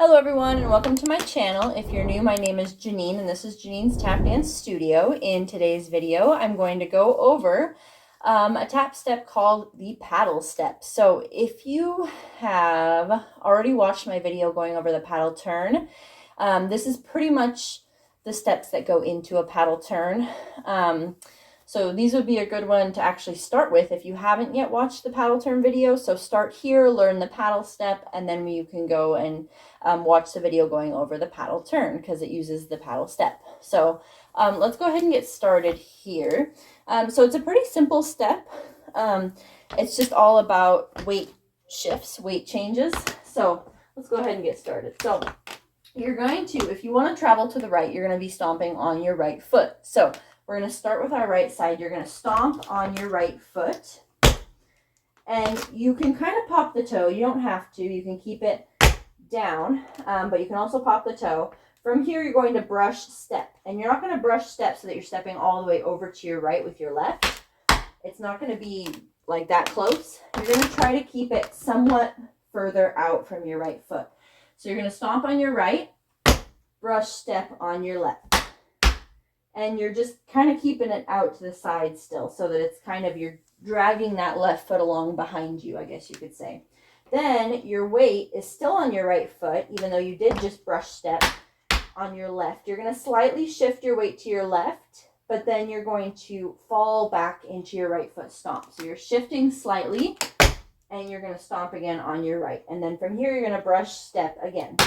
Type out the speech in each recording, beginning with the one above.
Hello everyone and welcome to my channel. If you're new, my name is Janine and this is Janine's Tap Dance Studio. In today's video, I'm going to go over a tap step called the paddle step. So if you have already watched my video going over the paddle turn, this is pretty much the steps that go into a paddle turn. So these would be a good one to actually start with if you haven't yet watched the paddle turn video. So start here, learn the paddle step, and then you can go and watch the video going over the paddle turn because it uses the paddle step. So let's go ahead and get started here. So it's a pretty simple step. It's just all about weight shifts, weight changes. So let's go ahead and get started. So you're going to, if you want to travel to the right, you're going to be stomping on your right foot. So we're going to start with our right side. You're going to stomp on your right foot. And you can kind of pop the toe. You don't have to. You can keep it down, but you can also pop the toe. From here, you're going to brush step. And you're not going to brush step so that you're stepping all the way over to your right with your left. It's not going to be like that close. You're going to try to keep it somewhat further out from your right foot. So you're going to stomp on your right, brush step on your left. And you're just kind of keeping it out to the side still so that it's kind of, you're dragging that left foot along behind you, I guess you could say. Then your weight is still on your right foot, even though you did just brush step on your left. You're going to slightly shift your weight to your left, but then you're going to fall back into your right foot stomp. So you're shifting slightly, and you're going to stomp again on your right. And then from here, you're going to brush step again.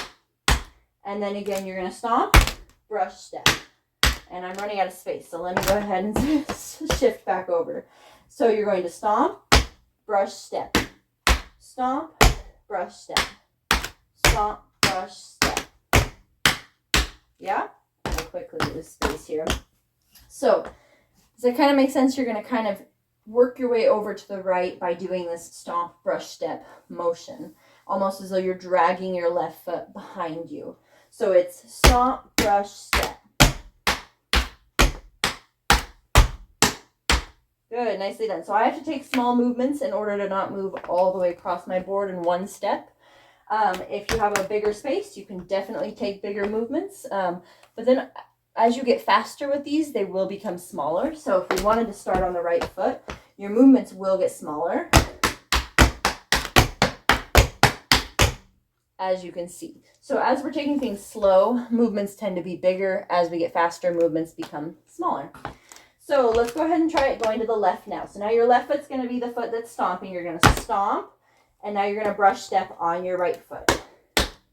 And then again, you're going to stomp, brush step. And I'm running out of space, so let me go ahead and shift back over. So you're going to stomp, brush step, stomp, brush step, stomp, brush step. Yeah? I'll quickly lose space here. So, does that kind of make sense? You're going to kind of work your way over to the right by doing this stomp, brush step motion, almost as though you're dragging your left foot behind you. So it's stomp, brush, step. Good, nicely done. So I have to take small movements in order to not move all the way across my board in one step. If you have a bigger space, you can definitely take bigger movements. But then as you get faster with these, they will become smaller. So if you wanted to start on the right foot, your movements will get smaller, as you can see. So as we're taking things slow, movements tend to be bigger. As we get faster, movements become smaller. So let's go ahead and try it going to the left now. So now your left foot's going to be the foot that's stomping. You're going to stomp, and now you're going to brush step on your right foot.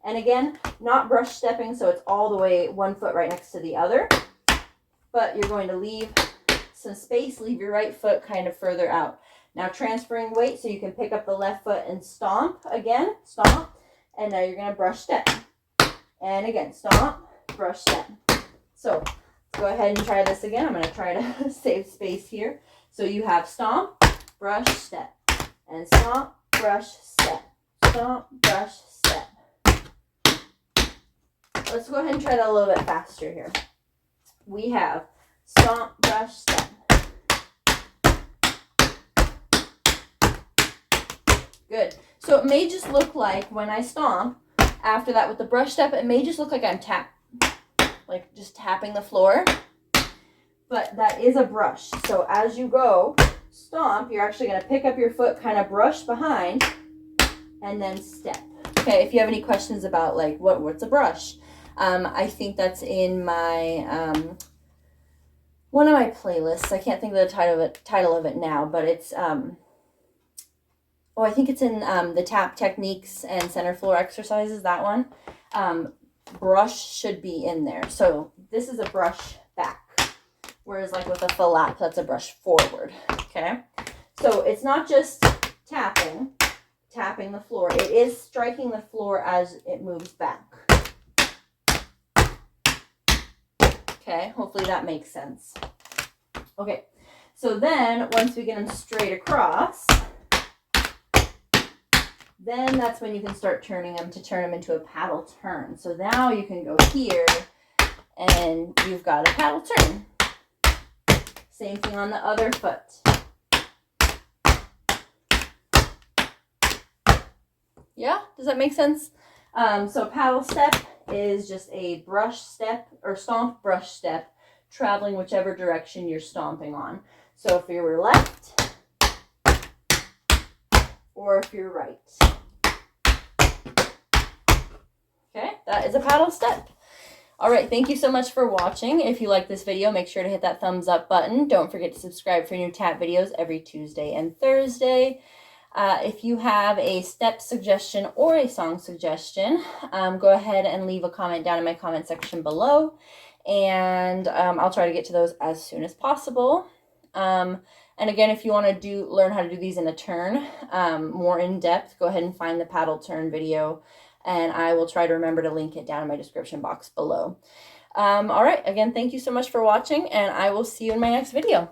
And again, not brush stepping, so it's all the way one foot right next to the other. But you're going to leave some space, leave your right foot kind of further out. Now transferring weight so you can pick up the left foot and stomp again, stomp. And now you're going to brush step. And again, stomp, brush step. So go ahead and try this again. I'm going to try to save space here. So you have stomp, brush, step. And stomp, brush, step. Stomp, brush, step. Let's go ahead and try that a little bit faster here. We have stomp, brush, step. Good. So it may just look like when I stomp, after that with the brush step, it may just look like I'm just tapping the floor, but that is a brush. So as you go stomp, you're actually going to pick up your foot, kind of brush behind, and then step. Okay, if you have any questions about like what's a brush, I think that's in my one of my playlists. I can't think of the title of it now, but it's I think it's in the tap techniques and center floor exercises, that one. Brush should be in there. So this is a brush back, whereas like with a flap, that's a brush forward. Okay, so it's not just tapping the floor. It is striking the floor as it moves back. Okay, hopefully that makes sense. Okay, so then once we get them straight across, then that's when you can start turning them to turn them into a paddle turn. So now you can go here and you've got a paddle turn. Same thing on the other foot. Yeah, does that make sense? So paddle step is just a brush step or stomp brush step, traveling whichever direction you're stomping on. So if you're left or if you're right. Okay, that is a paddle step. All right, thank you so much for watching. If you like this video, make sure to hit that thumbs up button. Don't forget to subscribe for new tap videos every Tuesday and Thursday. If you have a step suggestion or a song suggestion, go ahead and leave a comment down in my comment section below, and I'll try to get to those as soon as possible. And again, if you want to learn how to do these in a turn more in depth, go ahead and find the paddle turn video, and I will try to remember to link it down in my description box below. All right, again, thank you so much for watching, and I will see you in my next video.